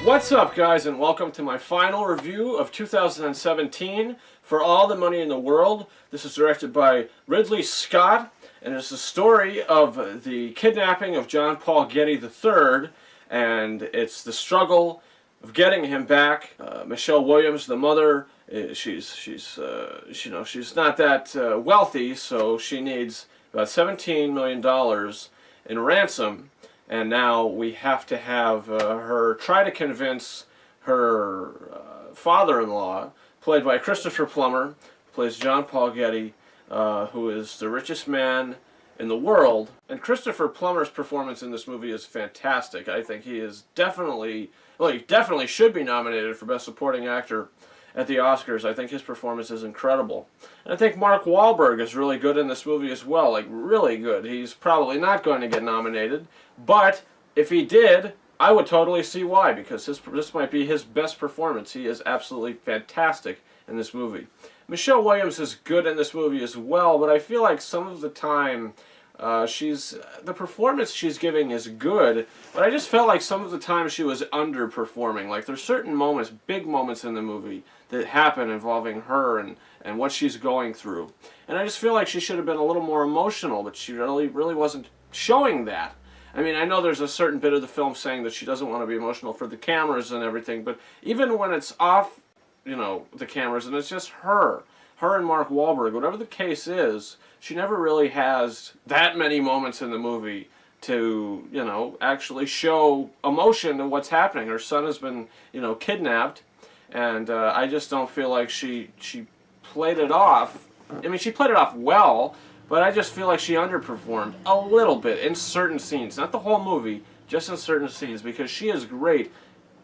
What's up, guys, and welcome to my final review of 2017 for All the Money in the World. This is directed by Ridley Scott, and it's the story of the kidnapping of John Paul Getty III, and it's the struggle of getting him back. Michelle Williams, the mother, she's not that wealthy, so she needs about $17 million in ransom. And now we have to have her try to convince her father-in-law, played by Christopher Plummer, plays John Paul Getty, who is the richest man in the world. And Christopher Plummer's performance in this movie is fantastic. I think he is definitely, well, he definitely should be nominated for Best Supporting Actor at the Oscars. I think his performance is incredible. And I think Mark Wahlberg is really good in this movie as well, like really good. He's probably not going to get nominated, but if he did, I would totally see why, because this might be his best performance. He is absolutely fantastic in this movie. Michelle Williams is good in this movie as well, but I feel like some of the time the performance she's giving is good, but I just felt like some of the time she was underperforming. Like there's certain moments, big moments in the movie that happen involving her and what she's going through. And I just feel like she should have been a little more emotional, but she really wasn't showing that. I mean, I know there's a certain bit of the film saying that she doesn't want to be emotional for the cameras and everything, but even when it's off, the cameras and it's just her and Mark Wahlberg, whatever the case is, she never really has that many moments in the movie to, actually show emotion to what's happening. Her son has been, kidnapped, and I just don't feel like she played it off. I mean, she played it off well, but I just feel like she underperformed a little bit in certain scenes. Not the whole movie, just in certain scenes, because she is great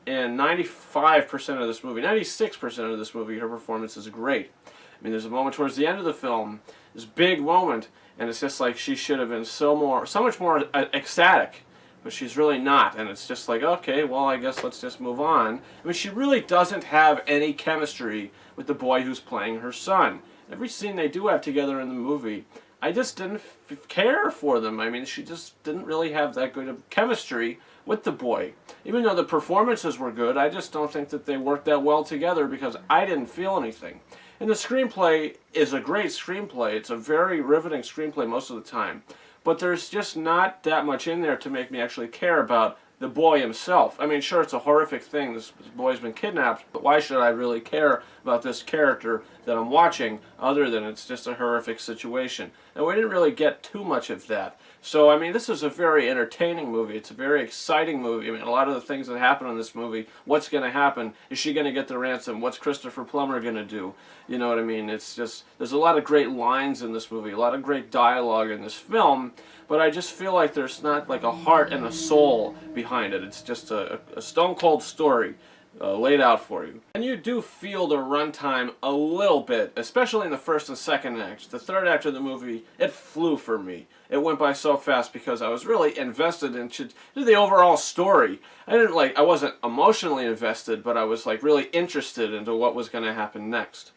in 95% of this movie. 96% of this movie, her performance is great. I mean, there's a moment towards the end of the film, this big moment, and it's just like she should have been so much more ecstatic, but she's really not, and it's just like, okay, well, I guess let's just move on. I mean, she really doesn't have any chemistry with the boy who's playing her son. Every scene they do have together in the movie, I just didn't care for them. I mean, she just didn't really have that good of chemistry with the boy. Even though the performances were good, I just don't think that they worked that well together because I didn't feel anything. And the screenplay is a great screenplay. It's a very riveting screenplay most of the time. But there's just not that much in there to make me actually care about the boy himself. I mean, sure, it's a horrific thing. This boy's been kidnapped, but why should I really care about this character that I'm watching other than it's just a horrific situation? And we didn't really get too much of that. So, I mean, this is a very entertaining movie. It's a very exciting movie. I mean, a lot of the things that happen in this movie, what's going to happen? Is she going to get the ransom? What's Christopher Plummer going to do? You know what I mean? It's just, there's a lot of great lines in this movie, a lot of great dialogue in this film, but I just feel like there's not like a heart and a soul behind it. It's just a stone-cold story laid out for you. And you do feel the runtime a little bit, especially in the first and second act. The third act of the movie, it flew for me. It went by so fast because I was really invested in the overall story. I wasn't emotionally invested, but I was like really interested into what was going to happen next.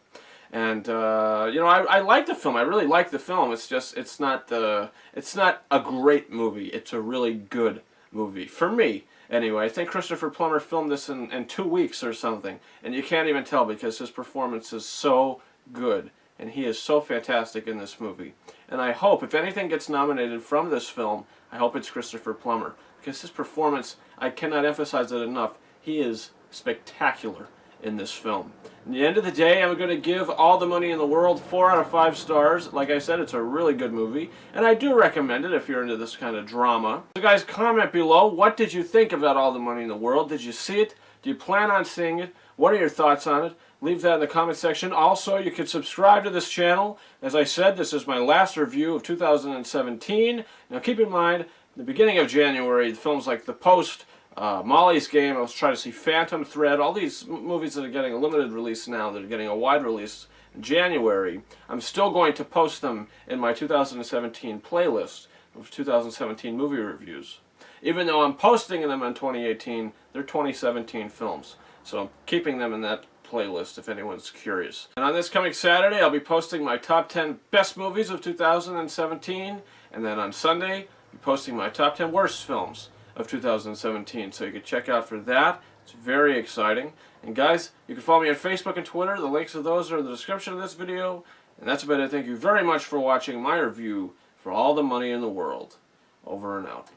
And I like the film. I really like the film. It's just it's not a great movie. It's a really good movie for me. Anyway, I think Christopher Plummer filmed this in 2 weeks or something, and you can't even tell because his performance is so good, and he is so fantastic in this movie. And I hope, if anything gets nominated from this film, I hope it's Christopher Plummer, because his performance, I cannot emphasize it enough, he is spectacular in this film. At the end of the day, I'm going to give All the Money in the World 4 out of 5 stars. Like I said, it's a really good movie, and I do recommend it if you're into this kind of drama. So guys, comment below, what did you think about All the Money in the World? Did you see it? Do you plan on seeing it? What are your thoughts on it? Leave that in the comment section. Also, you can subscribe to this channel. As I said, this is my last review of 2017. Now keep in mind, the beginning of January, the films like The Post, Molly's Game, I was trying to see Phantom Thread, all these movies that are getting a limited release now, that are getting a wide release in January, I'm still going to post them in my 2017 playlist of 2017 movie reviews. Even though I'm posting them in 2018, they're 2017 films. So I'm keeping them in that playlist if anyone's curious. And on this coming Saturday, I'll be posting my top 10 best movies of 2017, and then on Sunday, I'll be posting my top 10 worst films of 2017. So you can check out for that. It's very exciting. And guys, you can follow me on Facebook and Twitter. The links of those are in the description of this video. And that's about it. Thank you very much for watching my review for All the Money in the World. Over and out.